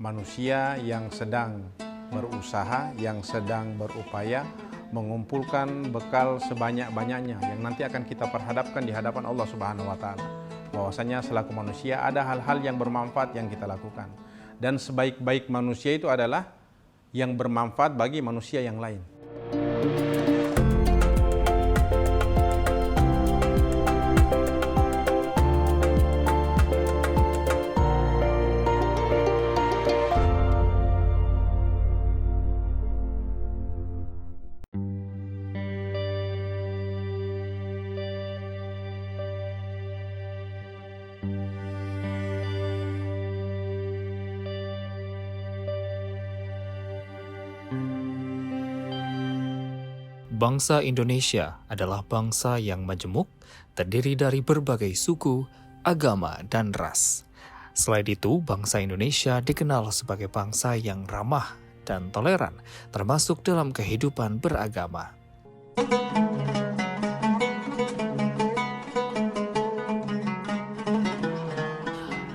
manusia yang sedang berusaha, yang sedang berupaya mengumpulkan bekal sebanyak-banyaknya yang nanti akan kita perhadapkan di hadapan Allah Subhanahu wa taala. Bahwasanya selaku manusia ada hal-hal yang bermanfaat yang kita lakukan. Dan sebaik-baik manusia itu adalah yang bermanfaat bagi manusia yang lain. Bangsa Indonesia adalah bangsa yang majemuk, terdiri dari berbagai suku, agama, dan ras. Selain itu, bangsa Indonesia dikenal sebagai bangsa yang ramah dan toleran, termasuk dalam kehidupan beragama.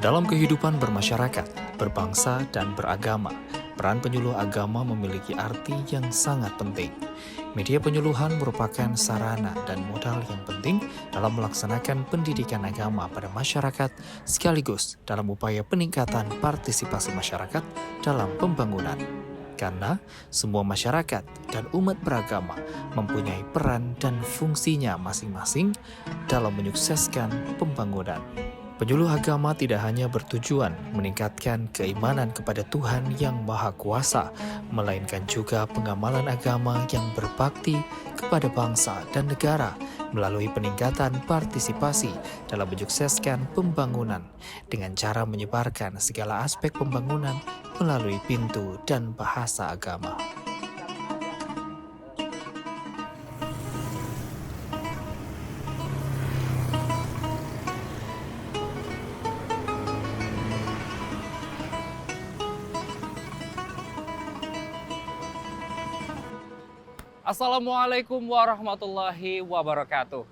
Dalam kehidupan bermasyarakat, berbangsa, dan beragama, peran penyuluh agama memiliki arti yang sangat penting. Media penyuluhan merupakan sarana dan modal yang penting dalam melaksanakan pendidikan agama pada masyarakat, sekaligus dalam upaya peningkatan partisipasi masyarakat dalam pembangunan. Karena semua masyarakat dan umat beragama mempunyai peran dan fungsinya masing-masing dalam menyukseskan pembangunan. Penyuluh agama tidak hanya bertujuan meningkatkan keimanan kepada Tuhan yang Maha Kuasa, melainkan juga pengamalan agama yang berbakti kepada bangsa dan negara melalui peningkatan partisipasi dalam menyukseskan pembangunan dengan cara menyebarkan segala aspek pembangunan melalui pintu dan bahasa agama. Assalamualaikum warahmatullahi wabarakatuh.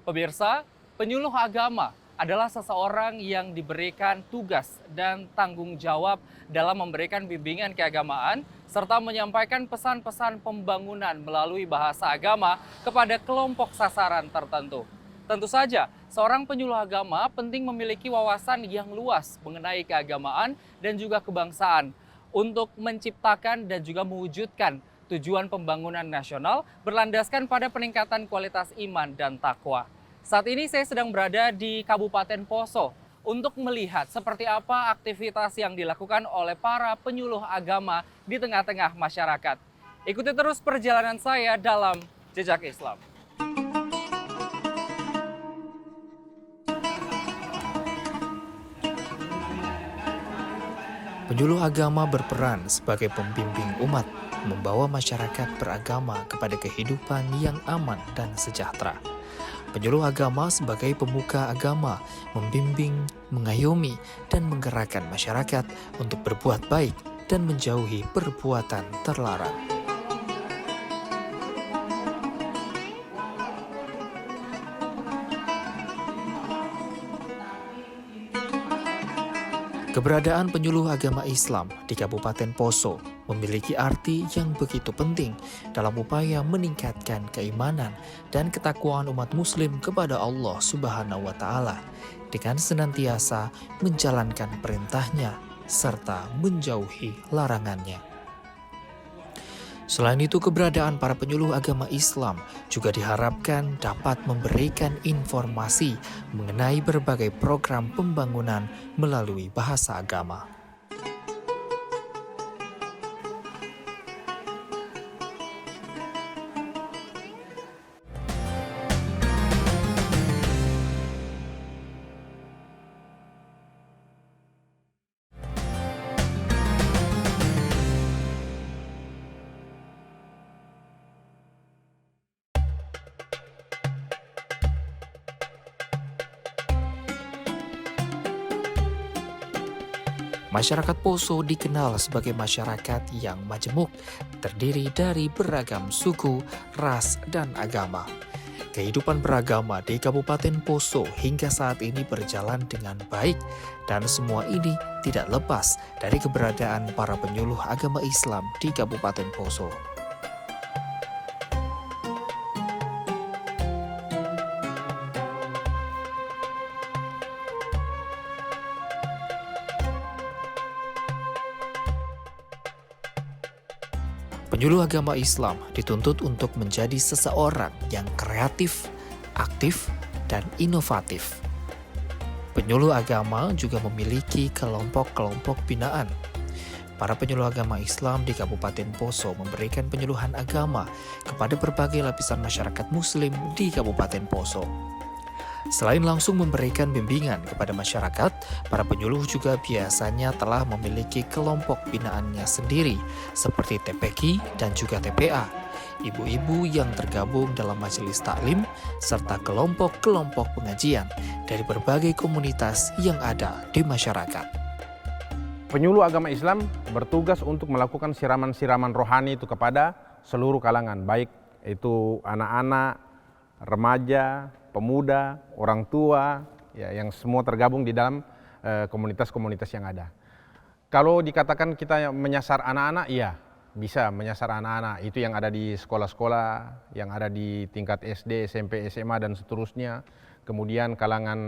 Pemirsa, penyuluh agama adalah seseorang yang diberikan tugas dan tanggung jawab dalam memberikan bimbingan keagamaan serta menyampaikan pesan-pesan pembangunan melalui bahasa agama kepada kelompok sasaran tertentu. Tentu saja, seorang penyuluh agama penting memiliki wawasan yang luas mengenai keagamaan dan juga kebangsaan untuk menciptakan dan juga mewujudkan tujuan pembangunan nasional berlandaskan pada peningkatan kualitas iman dan takwa. Saat ini saya sedang berada di Kabupaten Poso untuk melihat seperti apa aktivitas yang dilakukan oleh para penyuluh agama di tengah-tengah masyarakat. Ikuti terus perjalanan saya dalam Jejak Islam. Penyuluh agama berperan sebagai pembimbing umat, membawa masyarakat beragama kepada kehidupan yang aman dan sejahtera. Penyuluh agama sebagai pemuka agama, membimbing, mengayomi, dan menggerakkan masyarakat untuk berbuat baik dan menjauhi perbuatan terlarang. Keberadaan penyuluh agama Islam di Kabupaten Poso memiliki arti yang begitu penting dalam upaya meningkatkan keimanan dan ketakwaan umat muslim kepada Allah Subhanahu wa taala dengan senantiasa menjalankan perintahnya serta menjauhi larangannya. Selain itu, keberadaan para penyuluh agama Islam juga diharapkan dapat memberikan informasi mengenai berbagai program pembangunan melalui bahasa agama. Masyarakat Poso dikenal sebagai masyarakat yang majemuk, terdiri dari beragam suku, ras, dan agama. kehidupan beragama di Kabupaten Poso hingga saat ini berjalan dengan baik dan semua ini tidak lepas dari keberadaan para penyuluh agama Islam di Kabupaten Poso. Penyuluh agama Islam dituntut untuk menjadi seseorang yang kreatif, aktif, dan inovatif. Penyuluh agama juga memiliki kelompok-kelompok binaan. Para penyuluh agama Islam di Kabupaten Poso memberikan penyuluhan agama kepada berbagai lapisan masyarakat Muslim di Kabupaten Poso. Selain langsung memberikan bimbingan kepada masyarakat, para penyuluh juga biasanya telah memiliki kelompok binaannya sendiri, seperti TPQ dan juga TPA, ibu-ibu yang tergabung dalam majelis taklim, serta kelompok-kelompok pengajian dari berbagai komunitas yang ada di masyarakat. Penyuluh agama Islam bertugas untuk melakukan siraman-siraman rohani itu kepada seluruh kalangan, baik itu anak-anak, remaja, pemuda, orang tua, ya, yang semua tergabung di dalam komunitas-komunitas yang ada. Kalau dikatakan kita menyasar anak-anak, iya, bisa menyasar anak-anak. Itu yang ada di sekolah-sekolah, yang ada di tingkat SD, SMP, SMA, dan seterusnya. Kemudian kalangan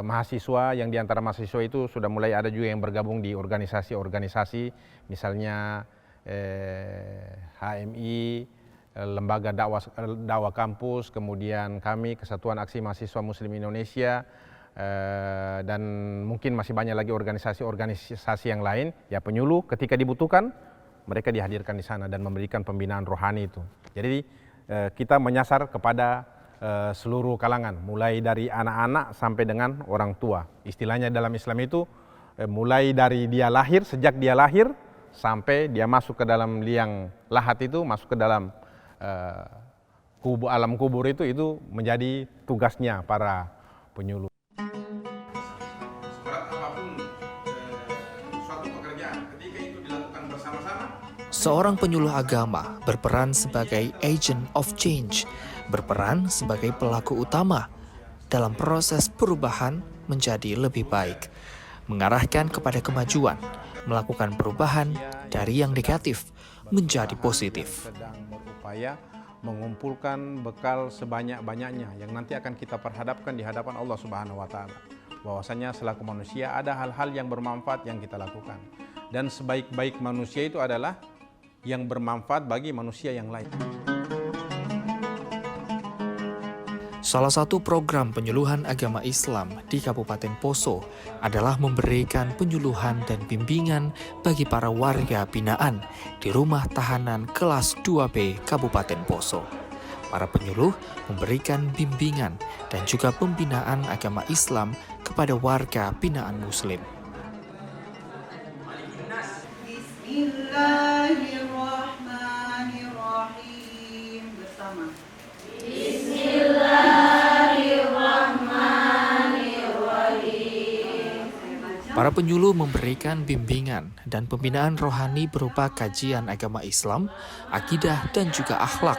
mahasiswa, yang diantara mahasiswa itu sudah mulai ada juga yang bergabung di organisasi-organisasi, misalnya HMI, Lembaga dakwah kampus, kemudian kami Kesatuan Aksi Mahasiswa Muslim Indonesia, dan mungkin masih banyak lagi organisasi-organisasi yang lain. Ya, penyuluh ketika dibutuhkan mereka dihadirkan di sana dan memberikan pembinaan rohani itu. Jadi kita menyasar kepada seluruh kalangan, mulai dari anak-anak sampai dengan orang tua. Istilahnya dalam Islam itu mulai dari dia lahir, sejak dia lahir sampai dia masuk ke dalam liang lahat itu, masuk ke dalam alam kubur itu menjadi tugasnya para penyuluh. Berat apapun suatu pekerjaan, ketika itu dilakukan bersama-sama. Seorang penyuluh agama berperan sebagai agent of change, berperan sebagai pelaku utama dalam proses perubahan menjadi lebih baik, mengarahkan kepada kemajuan, melakukan perubahan dari yang negatif menjadi positif. Sedang berupaya mengumpulkan bekal sebanyak-banyaknya yang nanti akan kita perhadapkan di hadapan Allah Subhanahu wa taala. Bahwasanya selaku manusia ada hal-hal yang bermanfaat yang kita lakukan. Dan sebaik-baik manusia itu adalah yang bermanfaat bagi manusia yang lain. Salah satu program penyuluhan agama Islam di Kabupaten Poso adalah memberikan penyuluhan dan bimbingan bagi para warga binaan di rumah tahanan kelas 2B Kabupaten Poso. Para penyuluh memberikan bimbingan dan juga pembinaan agama Islam kepada warga binaan Muslim. Bismillahirrahmanirrahim bersama. Para penyuluh memberikan bimbingan dan pembinaan rohani berupa kajian agama Islam, akidah, dan juga akhlak.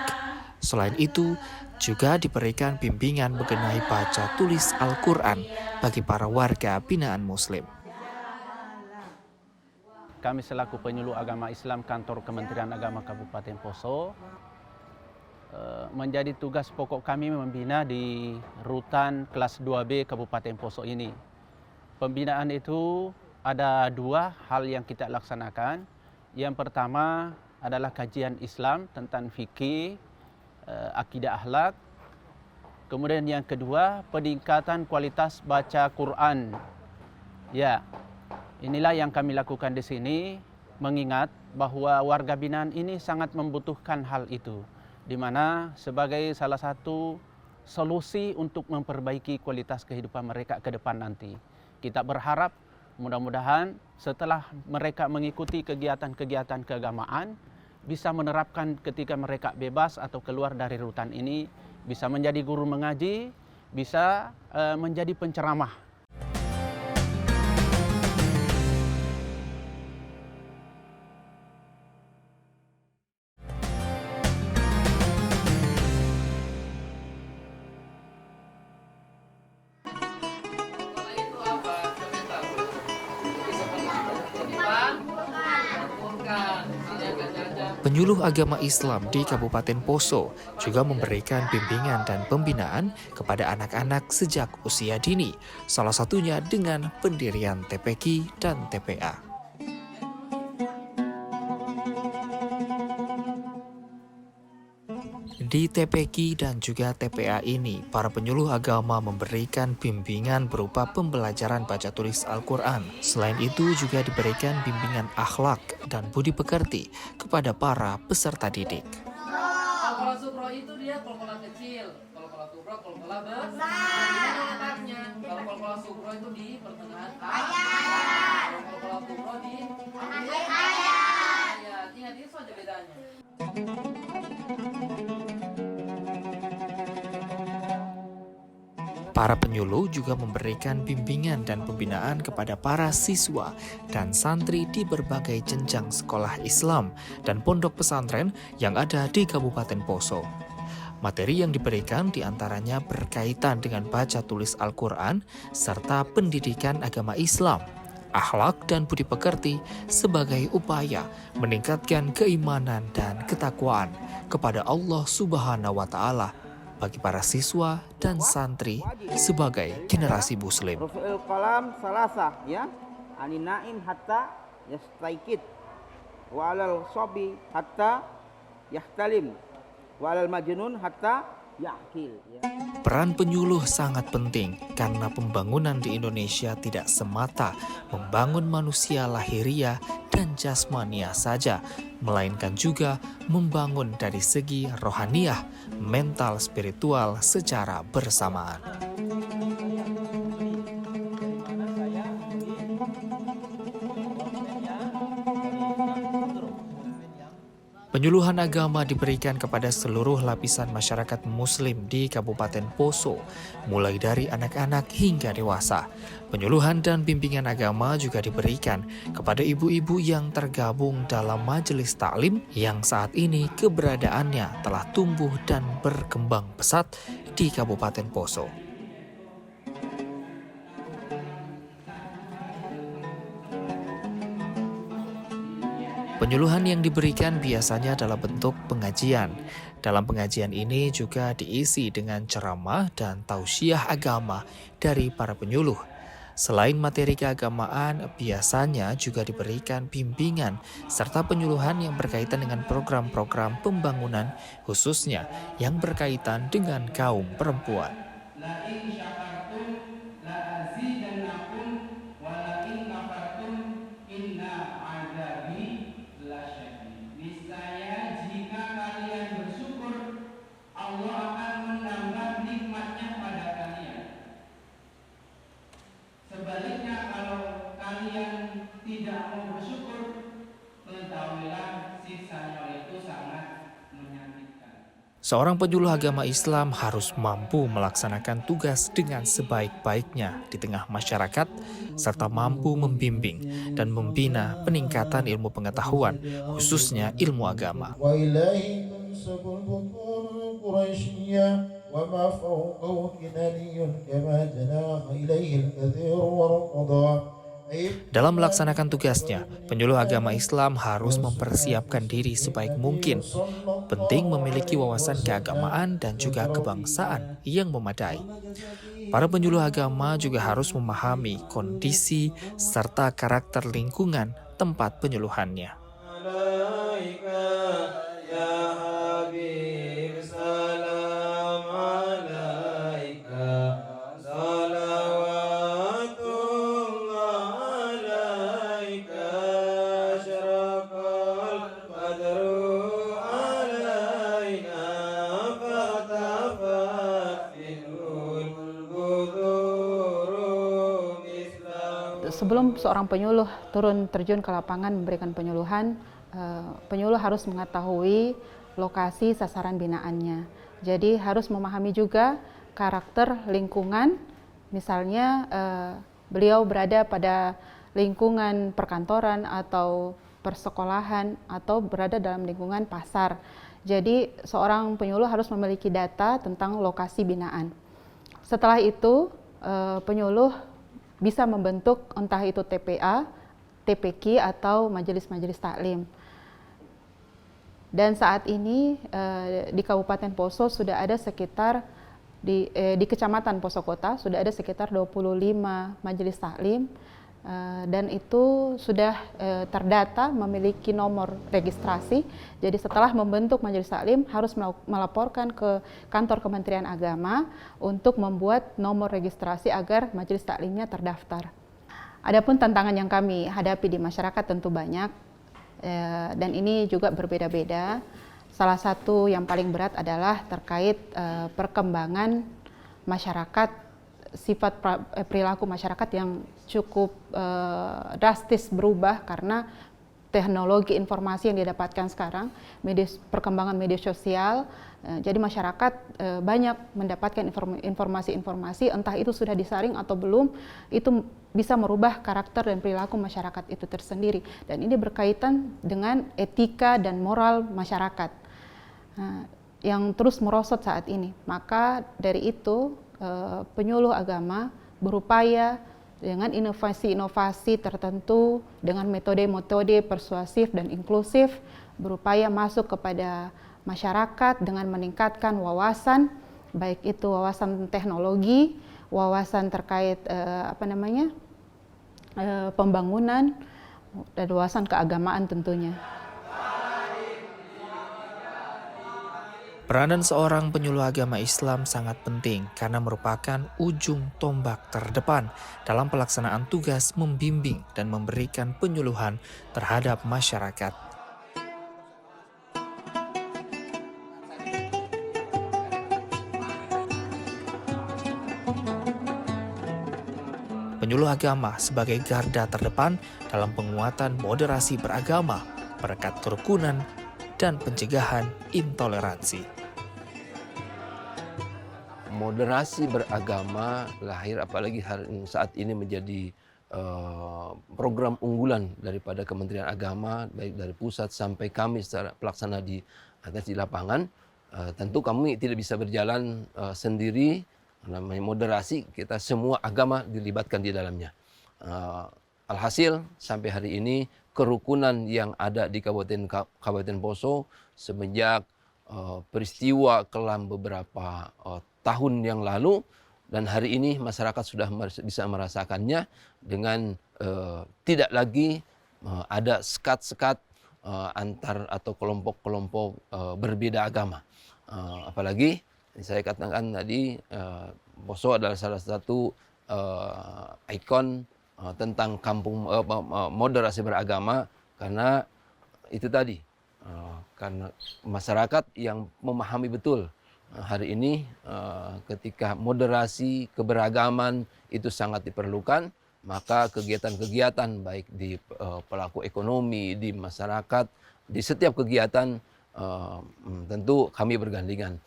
Selain itu, juga diberikan bimbingan mengenai baca tulis Al-Quran bagi para warga binaan Muslim. Kami selaku penyuluh agama Islam Kantor Kementerian Agama Kabupaten Poso, menjadi tugas pokok kami membina di rutan kelas 2B Kabupaten Poso ini. Pembinaan itu ada dua hal yang kita laksanakan. Yang pertama adalah kajian Islam tentang fikih, akidah akhlak. Kemudian yang kedua, peningkatan kualitas baca Quran. Ya, inilah yang kami lakukan di sini, mengingat bahwa warga binaan ini sangat membutuhkan hal itu, di mana sebagai salah satu solusi untuk memperbaiki kualitas kehidupan mereka ke depan nanti. Kita berharap mudah-mudahan setelah mereka mengikuti kegiatan-kegiatan keagamaan, bisa menerapkan ketika mereka bebas atau keluar dari rutan ini, bisa menjadi guru mengaji, bisa menjadi penceramah. Penyuluh agama Islam di Kabupaten Poso juga memberikan bimbingan dan pembinaan kepada anak-anak sejak usia dini, salah satunya dengan pendirian TPQ dan TPA. Di TPQ dan juga TPA ini, para penyuluh agama memberikan bimbingan berupa pembelajaran baca tulis Al-Quran. Selain itu juga diberikan bimbingan akhlak dan budi pekerti kepada para peserta didik. Kalau sukro itu dia kol-kola kecil, kalau sukro kol-kola besar. Kalau sukro itu di pertengahan ayat. Kalau sukro di ayat. Ingat itu saja bedanya. Para penyuluh juga memberikan bimbingan dan pembinaan kepada para siswa dan santri di berbagai jenjang sekolah Islam dan pondok pesantren yang ada di Kabupaten Poso. Materi yang diberikan diantaranya berkaitan dengan baca tulis Al-Quran serta pendidikan agama Islam, akhlak dan budi pekerti sebagai upaya meningkatkan keimanan dan ketakwaan kepada Allah Subhanahu wa Ta'ala bagi para siswa dan santri sebagai generasi muslim. Rufi'il qalam salasah ya. Anin naim hatta yastaikid. Wa 'alal sabi hatta yahtalim. Wa 'alal majnun hatta yaqil ya. Peran penyuluh sangat penting karena pembangunan di Indonesia tidak semata membangun manusia lahiriah dan jasmaniah saja, melainkan juga membangun dari segi rohaniah, mental, spiritual secara bersamaan. Penyuluhan agama diberikan kepada seluruh lapisan masyarakat muslim di Kabupaten Poso, mulai dari anak-anak hingga dewasa. Penyuluhan dan bimbingan agama juga diberikan kepada ibu-ibu yang tergabung dalam majelis taklim yang saat ini keberadaannya telah tumbuh dan berkembang pesat di Kabupaten Poso. Penyuluhan yang diberikan biasanya dalam bentuk pengajian. Dalam pengajian ini juga diisi dengan ceramah dan tausiah agama dari para penyuluh. Selain materi keagamaan, biasanya juga diberikan bimbingan serta penyuluhan yang berkaitan dengan program-program pembangunan, khususnya yang berkaitan dengan kaum perempuan. Sebaliknya kalau kalian tidak mau bersyukur, ketahuilah siksanya itu sangat menyakitkan. Seorang penyuluh agama Islam harus mampu melaksanakan tugas dengan sebaik-baiknya di tengah masyarakat, serta mampu membimbing dan membina peningkatan ilmu pengetahuan, khususnya ilmu agama. Dalam melaksanakan tugasnya, penyuluh agama Islam harus mempersiapkan diri sebaik mungkin. Penting memiliki wawasan keagamaan dan juga kebangsaan yang memadai. Para penyuluh agama juga harus memahami kondisi serta karakter lingkungan tempat penyuluhannya. Sebelum seorang penyuluh turun terjun ke lapangan memberikan penyuluhan, penyuluh harus mengetahui lokasi sasaran binaannya. Jadi harus memahami juga karakter lingkungan, misalnya beliau berada pada lingkungan perkantoran atau persekolahan atau berada dalam lingkungan pasar. Jadi seorang penyuluh harus memiliki data tentang lokasi binaan. Setelah itu penyuluh bisa membentuk entah itu TPA, TPQ atau majelis-majelis taklim. Dan saat ini di Kabupaten Poso sudah ada sekitar di Kecamatan Poso Kota sudah ada sekitar 25 majelis taklim, dan itu sudah terdata memiliki nomor registrasi. Jadi setelah membentuk majelis taklim harus melaporkan ke kantor Kementerian Agama untuk membuat nomor registrasi agar majelis taklimnya terdaftar. Adapun tantangan yang kami hadapi di masyarakat tentu banyak, dan ini juga berbeda-beda. Salah satu yang paling berat adalah terkait perkembangan masyarakat, sifat perilaku masyarakat yang cukup drastis berubah karena teknologi informasi yang didapatkan sekarang, perkembangan media sosial. Jadi masyarakat banyak mendapatkan informasi-informasi, entah itu sudah disaring atau belum, itu bisa merubah karakter dan perilaku masyarakat itu tersendiri. Dan ini berkaitan dengan etika dan moral masyarakat yang terus merosot saat ini. Maka dari itu penyuluh agama berupaya dengan inovasi-inovasi tertentu, dengan metode-metode persuasif dan inklusif, berupaya masuk kepada masyarakat dengan meningkatkan wawasan, baik itu wawasan teknologi, wawasan terkait pembangunan, dan wawasan keagamaan tentunya. Peranan seorang penyuluh agama Islam sangat penting karena merupakan ujung tombak terdepan dalam pelaksanaan tugas membimbing dan memberikan penyuluhan terhadap masyarakat. Penyuluh agama sebagai garda terdepan dalam penguatan moderasi beragama, perekat kerukunan, dan pencegahan intoleransi. Moderasi beragama lahir, apalagi saat ini menjadi program unggulan daripada Kementerian Agama, baik dari pusat sampai kami secara pelaksana di lapangan. Tentu kami tidak bisa berjalan sendiri. Namanya moderasi, kita semua agama dilibatkan di dalamnya. Alhasil sampai hari ini kerukunan yang ada di Kabupaten Poso semenjak peristiwa kelam beberapa tahun yang lalu, dan hari ini masyarakat sudah bisa merasakannya dengan tidak lagi ada sekat-sekat antar atau kelompok-kelompok berbeda agama. Apalagi saya katakan tadi, Poso adalah salah satu ikon tentang kampung moderasi beragama, karena itu tadi, karena masyarakat yang memahami betul hari ini ketika moderasi keberagaman itu sangat diperlukan, maka kegiatan-kegiatan baik di pelaku ekonomi, di masyarakat, di setiap kegiatan tentu kami bergandengan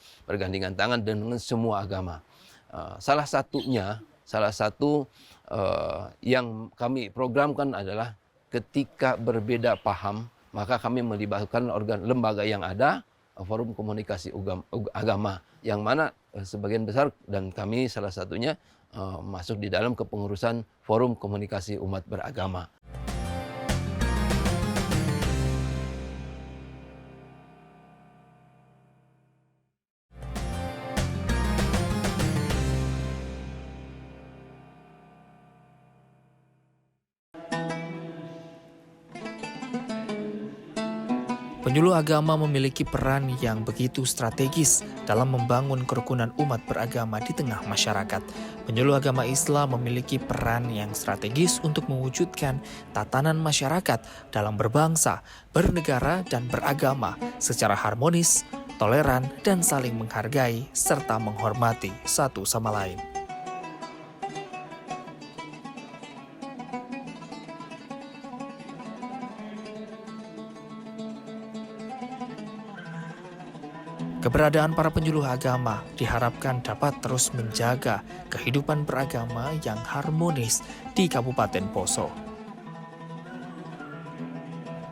tangan dengan semua agama. Salah satu yang kami programkan adalah ketika berbeda paham, maka kami melibatkan lembaga yang ada, Forum Komunikasi Agama, yang mana sebagian besar dan kami salah satunya masuk di dalam kepengurusan Forum Komunikasi Umat Beragama. Penyuluh agama memiliki peran yang begitu strategis dalam membangun kerukunan umat beragama di tengah masyarakat. Penyuluh agama Islam memiliki peran yang strategis untuk mewujudkan tatanan masyarakat dalam berbangsa, bernegara, dan beragama secara harmonis, toleran, dan saling menghargai serta menghormati satu sama lain. Keberadaan para penyuluh agama diharapkan dapat terus menjaga kehidupan beragama yang harmonis di Kabupaten Poso.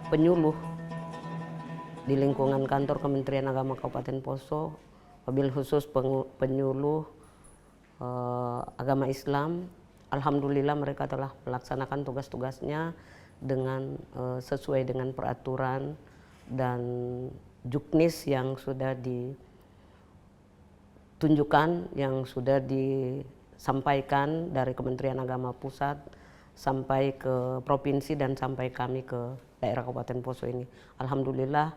Penyuluh di lingkungan kantor Kementerian Agama Kabupaten Poso, wabil khusus penyuluh agama Islam, alhamdulillah mereka telah melaksanakan tugas-tugasnya dengan sesuai dengan peraturan dan juknis yang sudah ditunjukkan, yang sudah disampaikan dari Kementerian Agama Pusat sampai ke provinsi dan sampai kami ke daerah Kabupaten Poso ini. Alhamdulillah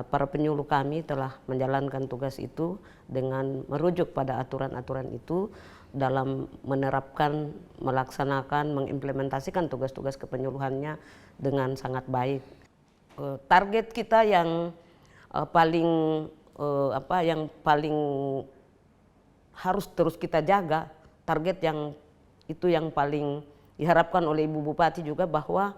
para penyuluh kami telah menjalankan tugas itu dengan merujuk pada aturan-aturan itu dalam menerapkan, melaksanakan, mengimplementasikan tugas-tugas kepenyuluhannya dengan sangat baik. Target kita yang paling harus terus kita jaga, target yang paling diharapkan oleh Ibu Bupati juga, bahwa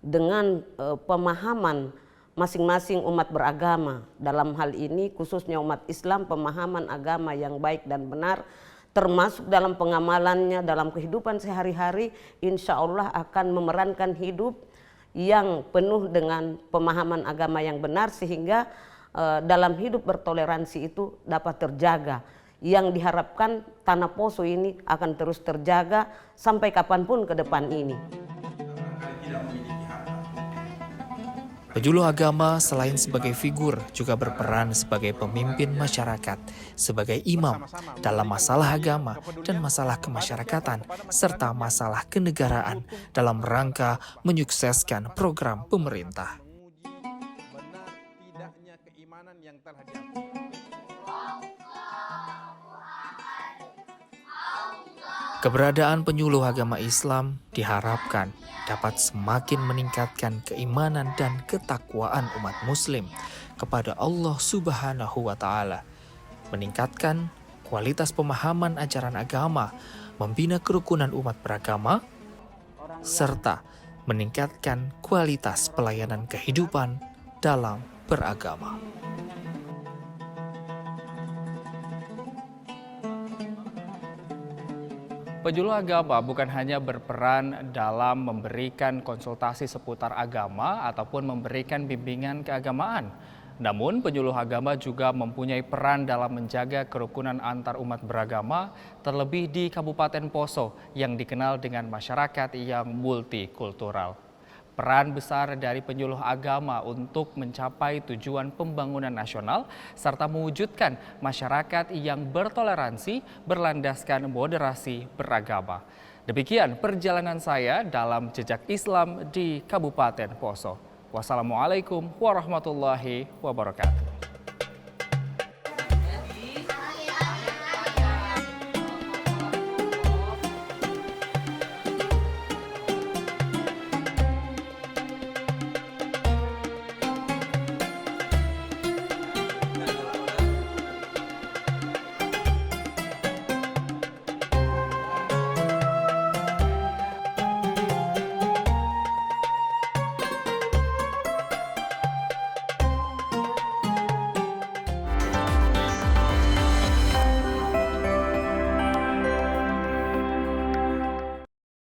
dengan pemahaman masing-masing umat beragama, dalam hal ini khususnya umat Islam, pemahaman agama yang baik dan benar termasuk dalam pengamalannya dalam kehidupan sehari-hari, insya Allah akan memerankan hidup yang penuh dengan pemahaman agama yang benar, sehingga dalam hidup bertoleransi itu dapat terjaga. Yang diharapkan Tanah Poso ini akan terus terjaga sampai kapanpun ke depan ini. Penyuluh agama selain sebagai figur juga berperan sebagai pemimpin masyarakat, sebagai imam dalam masalah agama dan masalah kemasyarakatan, serta masalah kenegaraan dalam rangka menyukseskan program pemerintah. Keberadaan penyuluh agama Islam diharapkan dapat semakin meningkatkan keimanan dan ketakwaan umat muslim kepada Allah Subhanahu wa Ta'ala, meningkatkan kualitas pemahaman ajaran agama, membina kerukunan umat beragama, serta meningkatkan kualitas pelayanan kehidupan dalam beragama. Penyuluh agama bukan hanya berperan dalam memberikan konsultasi seputar agama ataupun memberikan bimbingan keagamaan. Namun penyuluh agama juga mempunyai peran dalam menjaga kerukunan antar umat beragama, terlebih di Kabupaten Poso yang dikenal dengan masyarakat yang multikultural. Peran besar dari penyuluh agama untuk mencapai tujuan pembangunan nasional serta mewujudkan masyarakat yang bertoleransi berlandaskan moderasi beragama. Demikian perjalanan saya dalam jejak Islam di Kabupaten Poso. Wassalamualaikum warahmatullahi wabarakatuh.